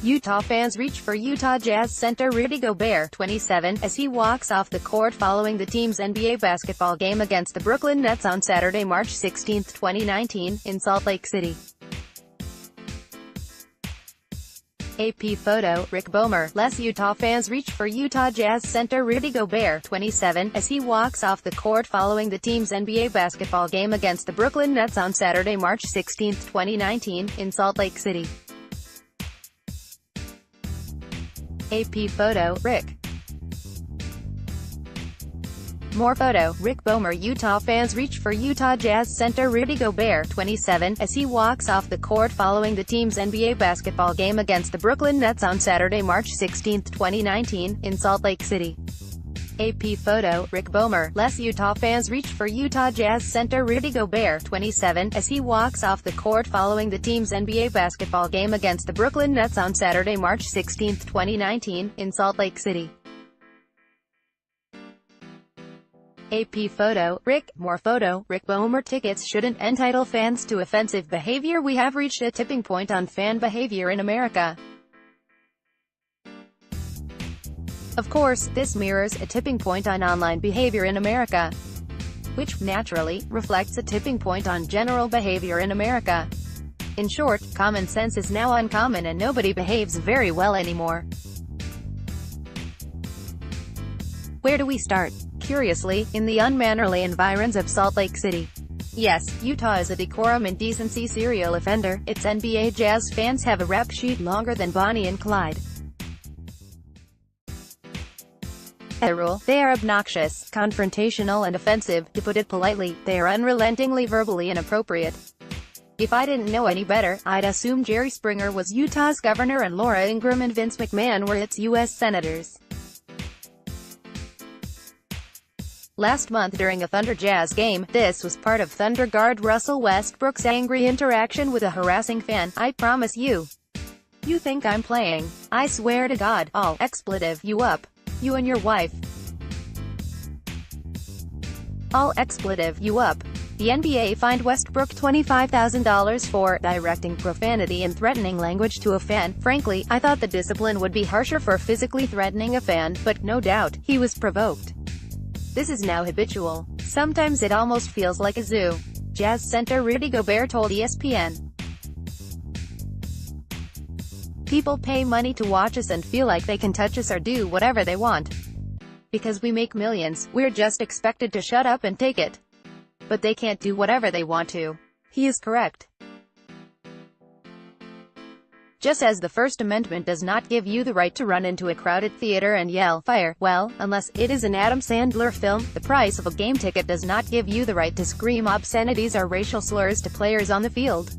Utah fans reach for Utah Jazz center Rudy Gobert, 27, as he walks off the court following the team's NBA basketball game against the Brooklyn Nets on Saturday, March 16, 2019, in Salt Lake City. AP photo, Rick Bowmer. Less Utah fans reach for Utah Jazz center Rudy Gobert, 27, as he walks off the court following the team's NBA basketball game against the Brooklyn Nets on Saturday, March 16, 2019, in Salt Lake City. AP photo, Rick. More photo, Rick Bowmer. Utah fans reach for Utah Jazz center Rudy Gobert, 27, as he walks off the court following the team's NBA basketball game against the Brooklyn Nets on Saturday, March 16, 2019, in Salt Lake City. AP photo, Rick Bowmer. Less Utah fans reach for Utah Jazz center Rudy Gobert, 27, as he walks off the court following the team's NBA basketball game against the Brooklyn Nets on Saturday, March 16, 2019, in Salt Lake City. AP photo, Rick. More photo, Rick Bowmer. Tickets shouldn't entitle fans to offensive behavior. We have reached a tipping point on fan behavior in America. Of course, this mirrors a tipping point on online behavior in America, which, naturally, reflects a tipping point on general behavior in America. In short, common sense is now uncommon and nobody behaves very well anymore. Where do we start? Curiously, in the unmannerly environs of Salt Lake City. Yes, Utah is a decorum and decency serial offender. Its NBA Jazz fans have a rap sheet longer than Bonnie and Clyde. As a rule, they are obnoxious, confrontational and offensive. To put it politely, they are unrelentingly verbally inappropriate. If I didn't know any better, I'd assume Jerry Springer was Utah's governor and Laura Ingraham and Vince McMahon were its U.S. senators. Last month during a Thunder Jazz game, this was part of Thunder guard Russell Westbrook's angry interaction with a harassing fan. I promise you. You think I'm playing? I swear to God, I'll expletive you up. You and your wife. I'll expletive you up. The NBA fined Westbrook $25,000 for directing profanity and threatening language to a fan. Frankly, I thought the discipline would be harsher for physically threatening a fan, but no doubt, he was provoked. This is now habitual. Sometimes it almost feels like a zoo. Jazz center Rudy Gobert told ESPN. People pay money to watch us and feel like they can touch us or do whatever they want. Because we make millions, we're just expected to shut up and take it. But they can't do whatever they want to. He is correct. Just as the First Amendment does not give you the right to run into a crowded theater and yell, "Fire," well, unless it is an Adam Sandler film, the price of a game ticket does not give you the right to scream obscenities or racial slurs to players on the field.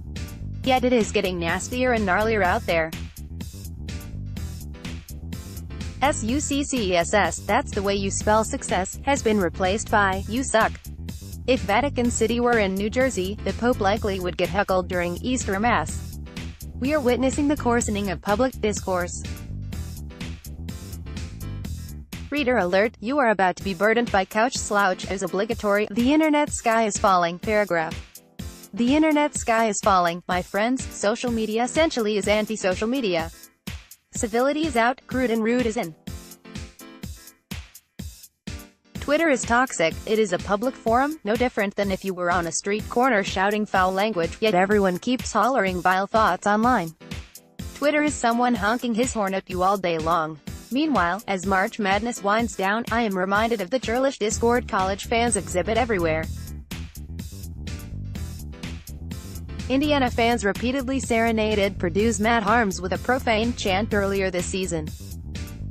Yet it is getting nastier and gnarlier out there. SUCCESS, that's the way you spell success, has been replaced by, "You suck." If Vatican City were in New Jersey, the Pope likely would get heckled during Easter Mass. We are witnessing the coarsening of public discourse. Reader alert, you are about to be burdened by couch slouch as obligatory. The internet sky is falling. Paragraph. The internet sky is falling, my friends. Social media essentially is anti-social media. Civility is out, crude and rude is in. Twitter is toxic. It is a public forum, no different than if you were on a street corner shouting foul language, yet everyone keeps hollering vile thoughts online. Twitter is someone honking his horn at you all day long. Meanwhile, as March Madness winds down, I am reminded of the churlish discord college fans exhibit everywhere. Indiana fans repeatedly serenaded Purdue's Matt Harms with a profane chant earlier this season.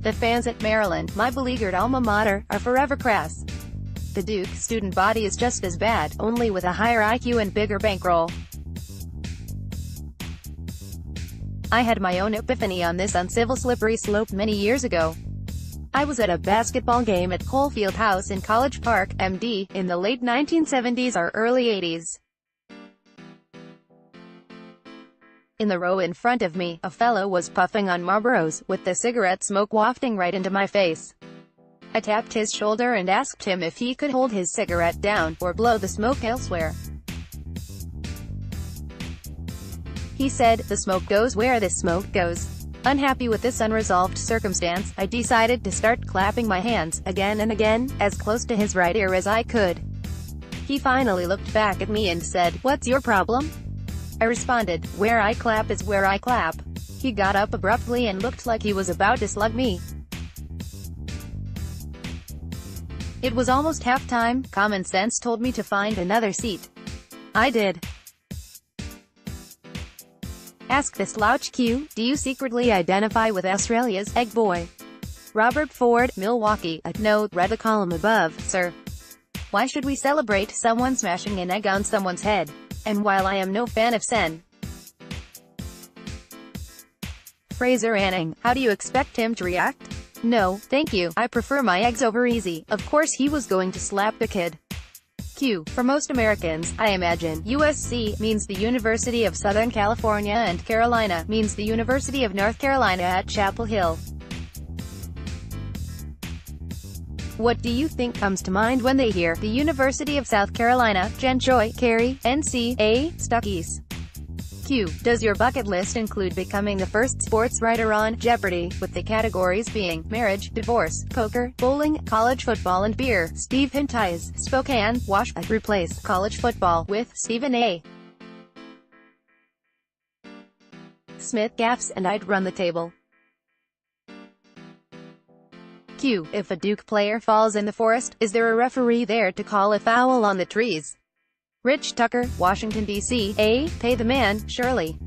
The fans at Maryland, my beleaguered alma mater, are forever crass. The Duke student body is just as bad, only with a higher IQ and bigger bankroll. I had my own epiphany on this uncivil slippery slope many years ago. I was at a basketball game at Coalfield House in College Park, MD, in the late 1970s or early 80s. In the row in front of me, a fellow was puffing on Marlboros, with the cigarette smoke wafting right into my face. I tapped his shoulder and asked him if he could hold his cigarette down, or blow the smoke elsewhere. He said, "The smoke goes where the smoke goes." Unhappy with this unresolved circumstance, I decided to start clapping my hands, again and again, as close to his right ear as I could. He finally looked back at me and said, "What's your problem?" I responded, "Where I clap is where I clap." He got up abruptly and looked like he was about to slug me. It was almost halftime. Common sense told me to find another seat. I did. Ask the slouch Q, do you secretly identify with Australia's egg boy? Robert Ford, Milwaukee. No, read the column above, sir. Why should we celebrate someone smashing an egg on someone's head? And while I am no fan of Sen. Fraser Anning, how do you expect him to react? No, thank you, I prefer my eggs over easy. Of course he was going to slap the kid. Q. For most Americans, I imagine, USC means the University of Southern California and Carolina means the University of North Carolina at Chapel Hill. What do you think comes to mind when they hear the University of South Carolina, Jen Choi, Carey, NC.A. Stuckies? Q. Does your bucket list include becoming the first sports writer on Jeopardy, with the categories being marriage, divorce, poker, bowling, college football and beer? Steve Hinties, Spokane, Wash. Replace college football with Stephen A. Smith gaffes and I'd run the table. Q. If a Duke player falls in the forest, is there a referee there to call a foul on the trees? Rich Tucker, Washington, D.C. A. Pay the man, surely.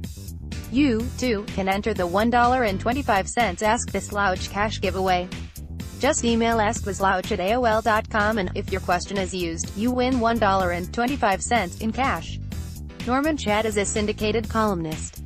You, too, can enter the $1.25 Ask the Slouch cash giveaway. Just email asktheslouch@aol.com and, if your question is used, you win $1.25 in cash. Norman Chad is a syndicated columnist.